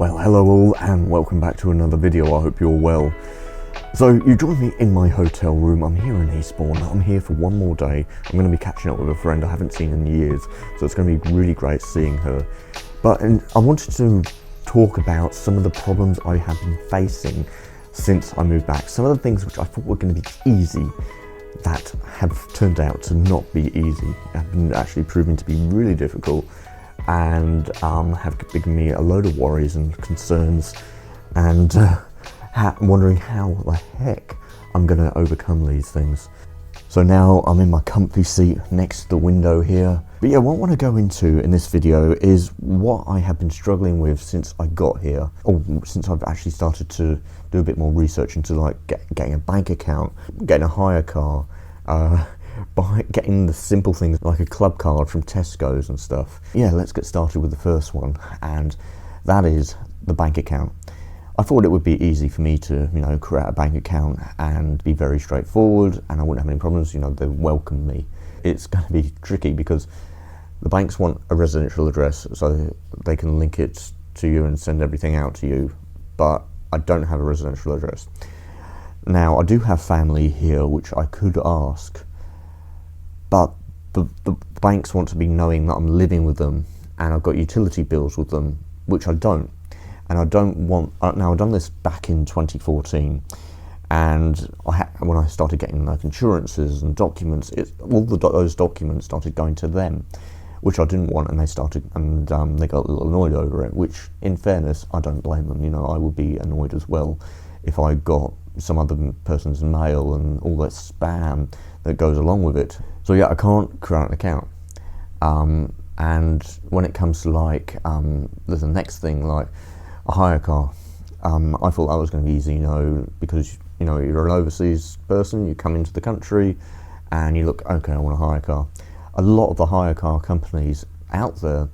Well, hello all and welcome back to another video. I hope you're well. So you joined me in my hotel room. I'm here in Eastbourne. I'm here for one more day. I'm going to be catching up with a friend I haven't seen in years, so it's going to be really great seeing her. But I wanted to talk about some of the problems I have been facing since I moved back. Some of the things which I thought were going to be easy that have turned out to not be easy, have been actually proving to be really difficult, and have given me a load of worries and concerns, and wondering how the heck I'm going to overcome these things. So now I'm in my comfy seat next to the window here. But yeah, what I want to go into in this video is what I have been struggling with since I got here, or since I've actually started to do a bit more research into like getting a bank account, getting a hire car, by getting the simple things like a club card from Tesco's and stuff. Yeah, let's get started with the first one, and that is the bank account. I thought it would be easy for me to, create a bank account and be very straightforward, and I wouldn't have any problems. They welcome me. It's going to be tricky because the banks want a residential address so they can link it to you and send everything out to you, but I don't have a residential address. Now, I do have family here which I could ask, but the banks want to be knowing that I'm living with them and I've got utility bills with them, which I don't. And I don't want, now I've done this back in 2014, and when I started getting like insurances and documents, those documents started going to them, which I didn't want, and they got a little annoyed over it, which in fairness, I don't blame them. I would be annoyed as well if I got some other person's mail and all that spam that goes along with it. So yeah, I can't create an account. And when it comes to there's the next thing, like a hire car. I thought that was going to be easy, because you're an overseas person, you come into the country and you look, okay, I want a hire car. A lot of the hire car companies out there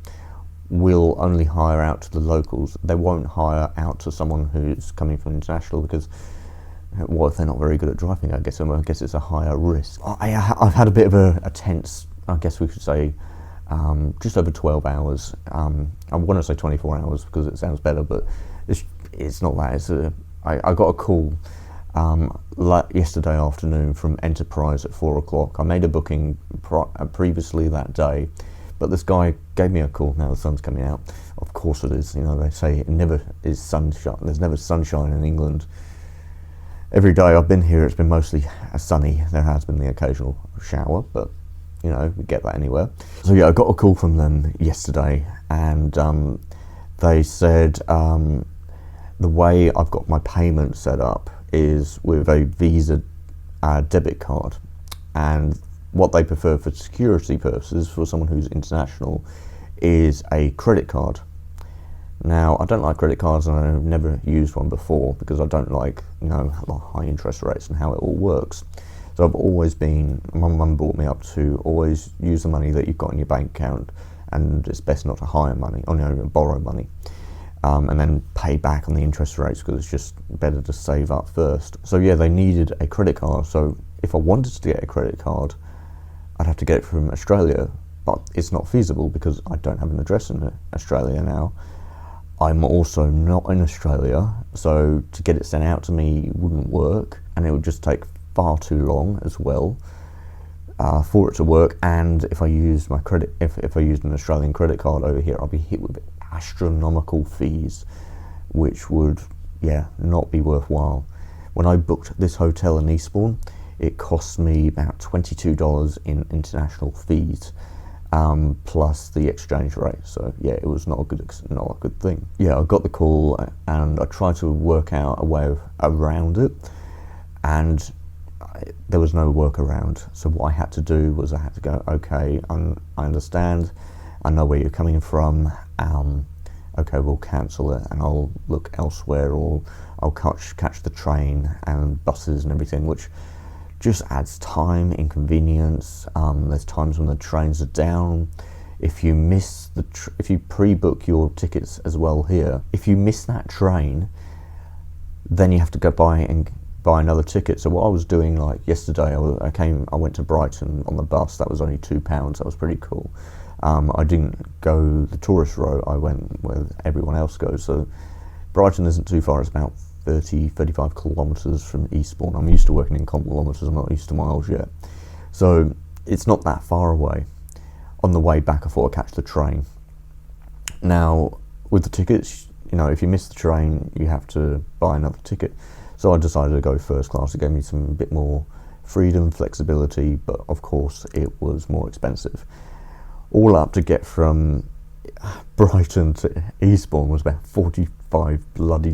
will only hire out to the locals. They won't hire out to someone who's coming from international, because what if they're not very good at driving? I guess it's a higher risk. I've had a bit of a tense, I guess we could say, just over 12 hours. I want to say 24 hours because it sounds better, but it's not that. I got a call yesterday afternoon from Enterprise at 4 o'clock. I made a booking previously that day, but this guy gave me a call. Now the sun's coming out. Of course it is. They say it never is sunshine. There's never sunshine in England. Every day I've been here, it's been mostly sunny. There has been the occasional shower, but we get that anywhere. So yeah, I got a call from them yesterday, and they said the way I've got my payment set up is with a Visa debit card, and what they prefer for security purposes for someone who's international is a credit card. Now, I don't like credit cards, and I've never used one before because I don't like, high interest rates and how it all works. So I've always been, my mum brought me up to always use the money that you've got in your bank account, and it's best not to hire money, borrow money, and then pay back on the interest rates, because it's just better to save up first. So yeah, they needed a credit card. So if I wanted to get a credit card, I'd have to get it from Australia, but it's not feasible because I don't have an address in Australia now. I'm also not in Australia, so to get it sent out to me wouldn't work, and it would just take far too long as well for it to work. And if I used if I used an Australian credit card over here, I'd be hit with astronomical fees, which would not be worthwhile. When I booked this hotel in Eastbourne, it cost me about $22 in international fees, plus the exchange rate. So yeah, it was not a good thing. Yeah, I got the call and I tried to work out a way around it, and there was no workaround. So what I had to do was I had to go, okay, I understand, I know where you're coming from, okay, we'll cancel it and I'll look elsewhere, or I'll catch the train and buses and everything, which just adds time, inconvenience. There's times when the trains are down. If you miss if you pre-book your tickets as well here, if you miss that train, then you have to go buy another ticket. So what I was doing, like yesterday, I went to Brighton on the bus. That was only £2. That was pretty cool. I didn't go the tourist route. I went where everyone else goes. So Brighton isn't too far, it's about 35 kilometres from Eastbourne. I'm used to working in kilometres, I'm not used to miles yet. So it's not that far away. On the way back I thought I'd catch the train. Now with the tickets, you know, if you miss the train you have to buy another ticket. So I decided to go first class. It gave me some bit more freedom, flexibility, but of course it was more expensive. All up to get from Brighton to Eastbourne was about $45 bloody.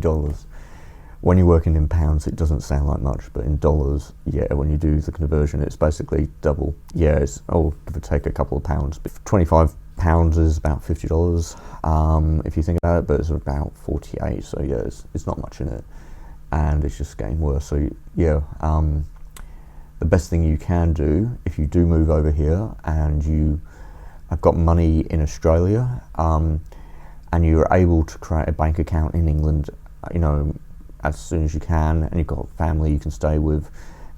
When you're working in pounds it doesn't sound like much, but in dollars, yeah, when you do the conversion it's basically double. Yeah, it's, give or take a couple of pounds. But £25 is about $50 if you think about it, but it's about 48, so yeah, it's not much in it, and it's just getting worse. So yeah, the best thing you can do if you do move over here and you have got money in Australia, and you're able to create a bank account in England, you know, as soon as you can, and you've got family you can stay with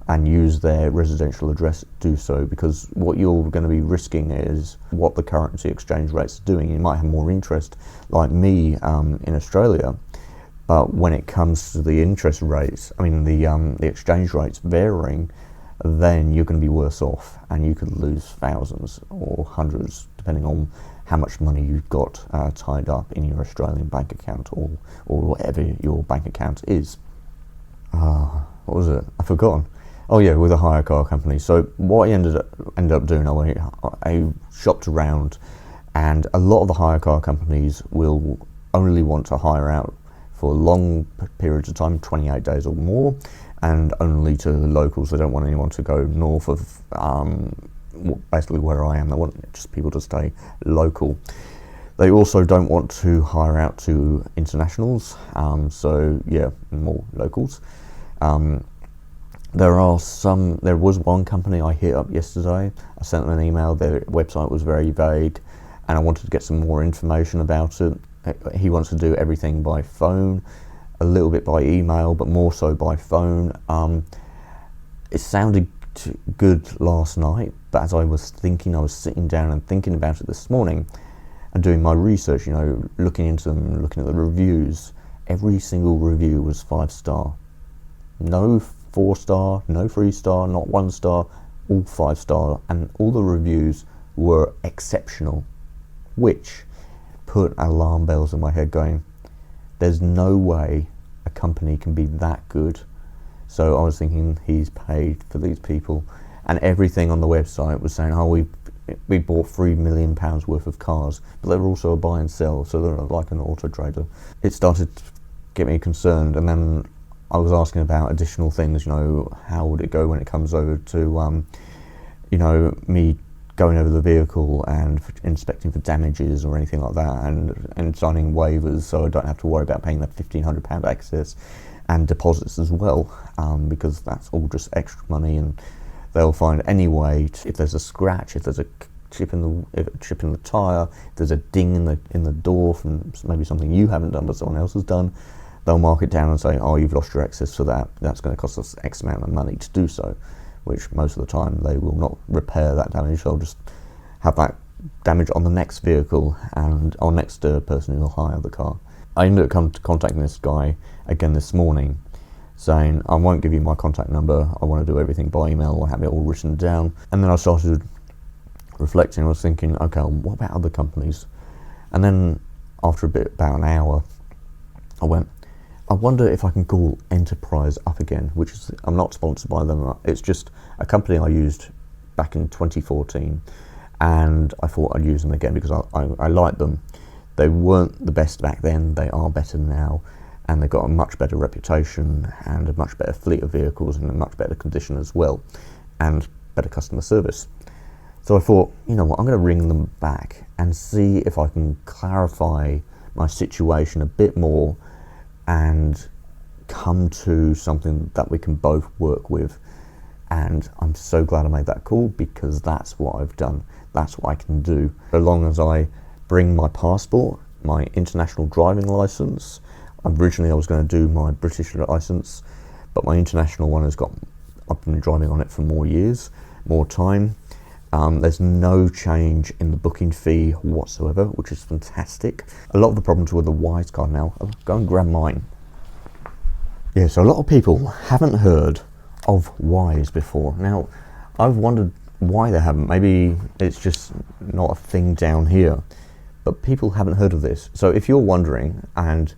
and use their residential address, do so, because what you're going to be risking is what the currency exchange rates are doing. You might have more interest like me in Australia, but when it comes to the interest rates, I mean the exchange rates varying, then you're going to be worse off, and you could lose thousands or hundreds depending on how much money you've got tied up in your Australian bank account, or whatever your bank account is. What was it? I've forgotten. Oh yeah, with a hire car company. So what I ended up doing, I shopped around, and a lot of the hire car companies will only want to hire out for long periods of time, 28 days or more, and only to locals. They don't want anyone to go north of basically where I am. They want just people to stay local. They also don't want to hire out to internationals, so yeah, more locals. There was one company I hit up yesterday. I sent them an email. Their website was very vague, and I wanted to get some more information about it. He wants to do everything by phone, a little bit by email, but more so by phone. It sounded good last night, but as I was sitting down and thinking about it this morning and doing my research, you know, looking into them, looking at the reviews, every single review was 5-star. No 4-star, no 3-star, not 1-star, all 5-star, and all the reviews were exceptional, which put alarm bells in my head going, there's no way a company can be that good. So I was thinking, he's paid for these people, and everything on the website was saying, oh, we bought £3 million worth of cars, but they were also a buy and sell, so they're like an auto trader. It started to get me concerned, and then I was asking about additional things, you know, how would it go when it comes over to, you know, me going over the vehicle and inspecting for damages or anything like that, and signing waivers so I don't have to worry about paying that £1,500 excess, and deposits as well, because that's all just extra money, and they'll find any way if there's a scratch, if there's a chip in the tyre, if there's a ding in the door from maybe something you haven't done but someone else has done, they'll mark it down and say, oh, you've lost your excess for that. That's going to cost us X amount of money to do so, which most of the time they will not repair that damage. They'll just have that damage on the next vehicle and on next person who will hire the car. I ended up contacting this guy again this morning, saying, I won't give you my contact number, I want to do everything by email, I have it all written down. And then I started reflecting, I was thinking, okay, what about other companies? And then after about an hour, I went, I wonder if I can call Enterprise up again, which is, I'm not sponsored by them, it's just a company I used back in 2014, and I thought I'd use them again because I like them. They weren't the best back then, they are better now, and they've got a much better reputation and a much better fleet of vehicles and a much better condition as well, and better customer service. So I thought, you know what, I'm going to ring them back and see if I can clarify my situation a bit more and come to something that we can both work with. And I'm so glad I made that call, because that's what I've done, that's what I can do. So long as I bring my passport, my international driving license. Originally I was going to do my British license, but my international one I've been driving on it for more years, more time. There's no change in the booking fee whatsoever, which is fantastic. A lot of the problems with the Wise card now, I'll go and grab mine. Yeah, so a lot of people haven't heard of Wise before. Now, I've wondered why they haven't. Maybe it's just not a thing down here, but people haven't heard of this. So if you're wondering, and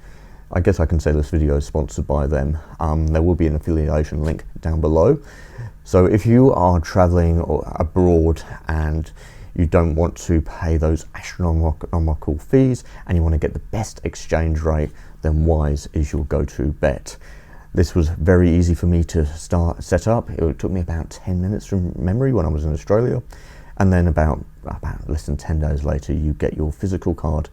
I guess I can say this video is sponsored by them, there will be an affiliation link down below. So if you are traveling abroad and you don't want to pay those astronomical fees and you want to get the best exchange rate, then Wise is your go-to bet. This was very easy for me to set up. It took me about 10 minutes from memory when I was in Australia, and then about less than 10 days later you get your physical card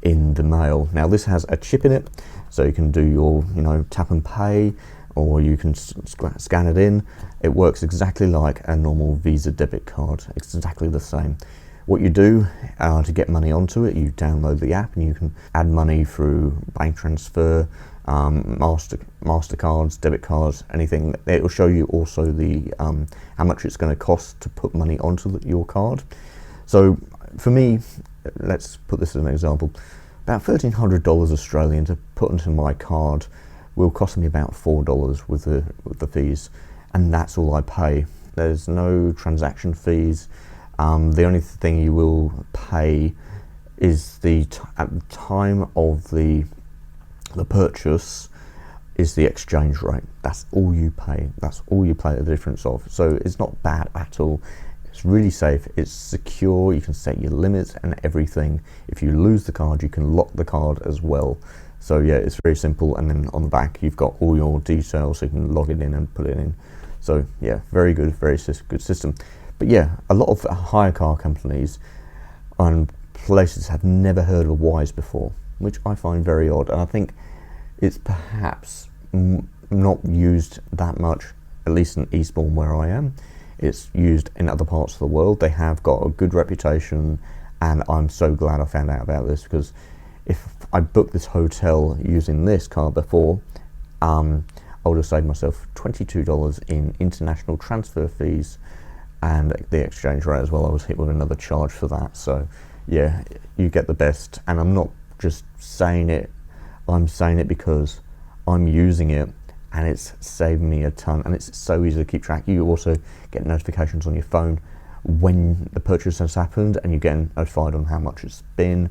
in the mail. Now this has a chip in it, so you can do your tap and pay, or you can scan it in. It works exactly like a normal Visa debit card. It's exactly the same. What you do to get money onto it, you download the app and you can add money through bank transfer, MasterCards, debit cards, anything. It will show you also the how much it's going to cost to put money onto your card. So for me, let's put this as an example. About $1,300 Australian to put into my card will cost me about $4 with the fees, and that's all I pay. There's no transaction fees. The only thing you will pay is at the time of the purchase is the exchange rate. That's all you pay. That's all you pay the difference of. So it's not bad at all. It's really safe. It's secure. You can set your limits and everything. If you lose the card, you can lock the card as well. So yeah, it's very simple. And then on the back, you've got all your details, so you can log it in and put it in. So yeah, very good, very good system. But yeah, a lot of hire car companies and places have never heard of Wise before, which I find very odd. And I think it's perhaps not used that much, at least in Eastbourne where I am. It's used in other parts of the world. They have got a good reputation, and I'm so glad I found out about this, because if I booked this hotel using this card before, I would have saved myself $22 in international transfer fees and the exchange rate as well. I was hit with another charge for that. So yeah, you get the best. And I'm not just saying it, I'm saying it because I'm using it and it's saved me a ton, and it's so easy to keep track. You also get notifications on your phone when the purchase has happened, and you get notified on how much it's been.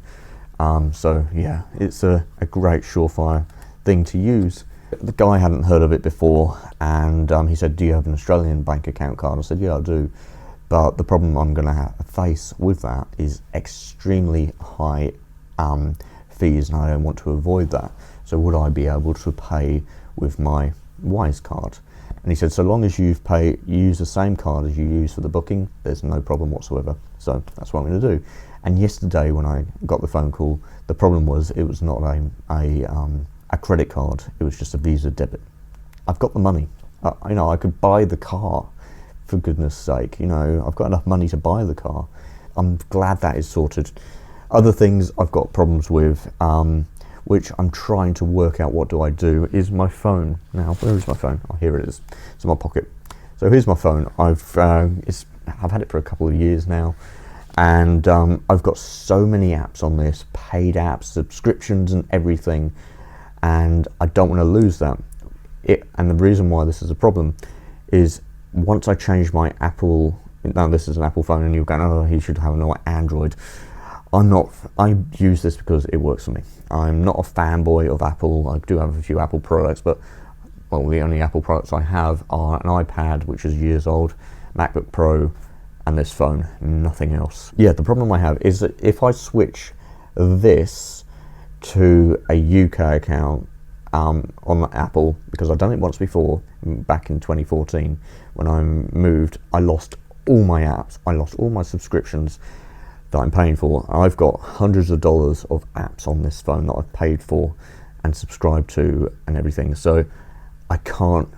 So yeah, it's a great surefire thing to use. The guy hadn't heard of it before, and he said, do you have an Australian bank account card? I said, yeah, I do. But the problem I'm going to face with that is extremely high fees, and I don't want to avoid that. So would I be able to pay with my Wise card? And he said, so long as you use the same card as you use for the booking, there's no problem whatsoever. So that's what I'm going to do. And yesterday when I got the phone call, the problem was it was not a credit card, it was just a Visa debit. I've got the money. I could buy the car, for goodness sake. I've got enough money to buy the car. I'm glad that is sorted. Other things I've got problems with, which I'm trying to work out what do I do, is my phone. Now, where is my phone? Oh, here it is. It's in my pocket. So here's my phone. I've had it for a couple of years now, and I've got so many apps on this, paid apps, subscriptions and everything, and I don't want to lose that. And the reason why this is a problem is once I change my Apple, now this is an Apple phone, and you're going, oh, you should have an Android. I use this because it works for me. I'm not a fanboy of Apple. I do have a few Apple products, but well, the only Apple products I have are an iPad, which is years old, MacBook Pro, and this phone, nothing else. Yeah, the problem I have is that if I switch this to a UK account on Apple, because I've done it once before, back in 2014, when I moved, I lost all my apps, I lost all my subscriptions that I'm paying for. I've got hundreds of dollars of apps on this phone that I've paid for and subscribed to and everything, so I can't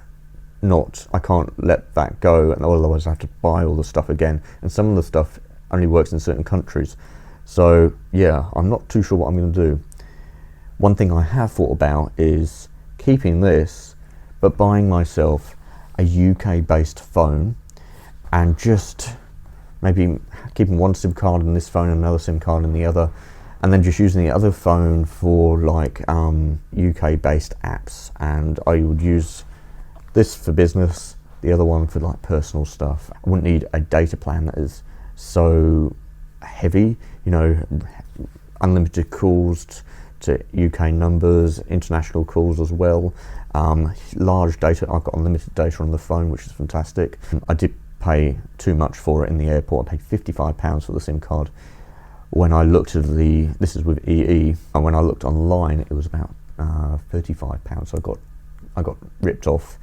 let that go, and otherwise I have to buy all the stuff again, and some of the stuff only works in certain countries. So yeah, I'm not too sure what I'm going to do. One thing I have thought about is keeping this, but buying myself a UK based phone and just maybe keeping one SIM card in this phone and another SIM card in the other, and then just using the other phone for like UK based apps. And I would use this for business, the other one for like personal stuff. I wouldn't need a data plan that is so heavy, you know, unlimited calls to UK numbers, international calls as well, large data. I've got unlimited data on the phone, which is fantastic. I did pay too much for it in the airport. I paid £55 for the SIM card. When I looked at this is with EE, and when I looked online, it was about £35. So I got ripped off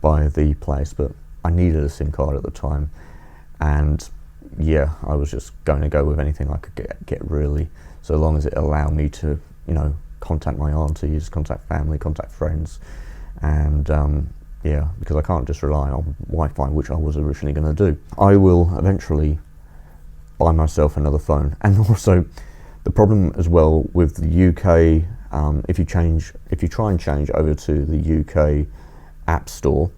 by the place, but I needed a SIM card at the time, and yeah, I was just going to go with anything I could get really, so long as it allowed me to, you know, contact my aunties, contact family, contact friends, and yeah, because I can't just rely on Wi-Fi, which I was originally going to do. I will eventually buy myself another phone. And also, the problem as well with the UK, if you try and change over to the UK App Store,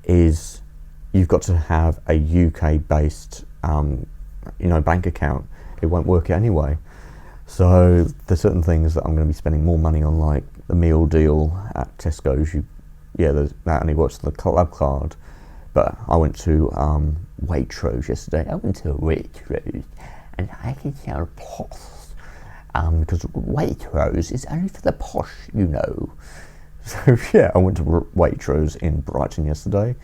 is you've got to have a UK-based, you know, bank account. It won't work anyway. So there's certain things that I'm going to be spending more money on, like the meal deal at Tesco's. That only works for the club card. But I went to Waitrose yesterday. I went to Waitrose, and I can tell posh, because Waitrose is only for the posh, you know. So yeah, I went to Waitrose in Brighton yesterday,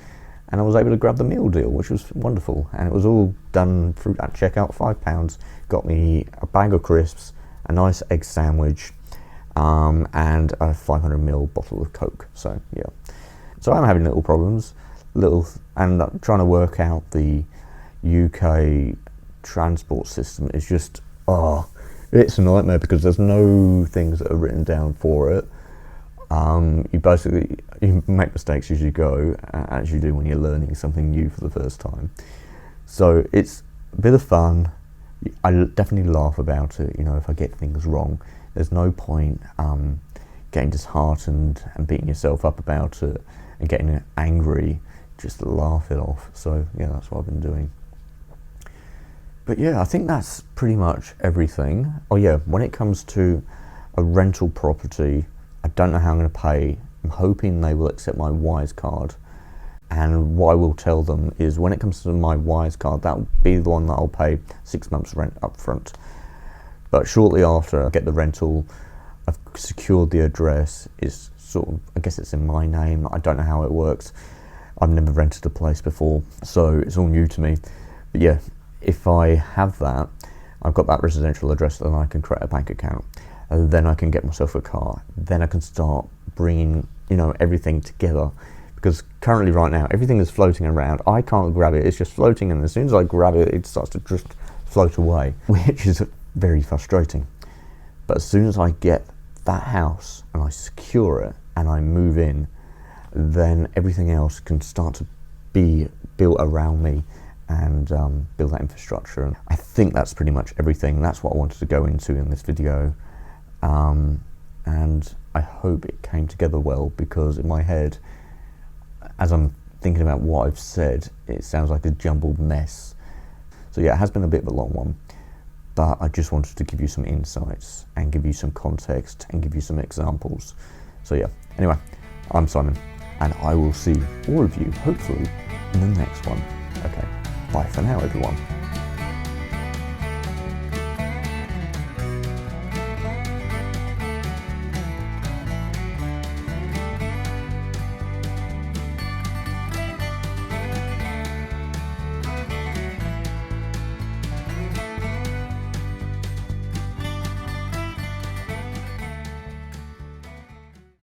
and I was able to grab the meal deal, which was wonderful. And it was all done through at checkout, £5. Got me a bag of crisps, a nice egg sandwich, and a 500ml bottle of Coke. So yeah, so I'm having little problems, and trying to work out the UK transport system is just, it's a nightmare, because there's no things that are written down for it. You make mistakes as you go, as you do when you're learning something new for the first time. So it's a bit of fun. I definitely laugh about it, you know, if I get things wrong. There's no point getting disheartened and beating yourself up about it and getting angry. Just laugh it off. So yeah, that's what I've been doing. But yeah, I think that's pretty much everything. Oh yeah, when it comes to a rental property, I don't know how I'm going to pay. I'm hoping they will accept my Wise card. And what I will tell them is, when it comes to my Wise card, that will be the one that I'll pay 6 months rent up front. But shortly after I get the rental, I've secured the address. It's sort of, I guess it's in my name. I don't know how it works. I've never rented a place before, so it's all new to me. But yeah, if I have that, I've got that residential address, then I can create a bank account. And then I can get myself a car. Then I can start bringing, you know, everything together. Because currently, right now, everything is floating around. I can't grab it. It's just floating, and as soon as I grab it, it starts to just float away, which is very frustrating. But as soon as I get that house and I secure it and I move in, then everything else can start to be built around me and build that infrastructure. And I think that's pretty much everything. That's what I wanted to go into in this video. And I hope it came together well, because in my head, as I'm thinking about what I've said, it sounds like a jumbled mess. So yeah, it has been a bit of a long one, but I just wanted to give you some insights and give you some context and give you some examples. So yeah, anyway, I'm Simon, and I will see all of you hopefully in the next one. Okay, bye for now, everyone.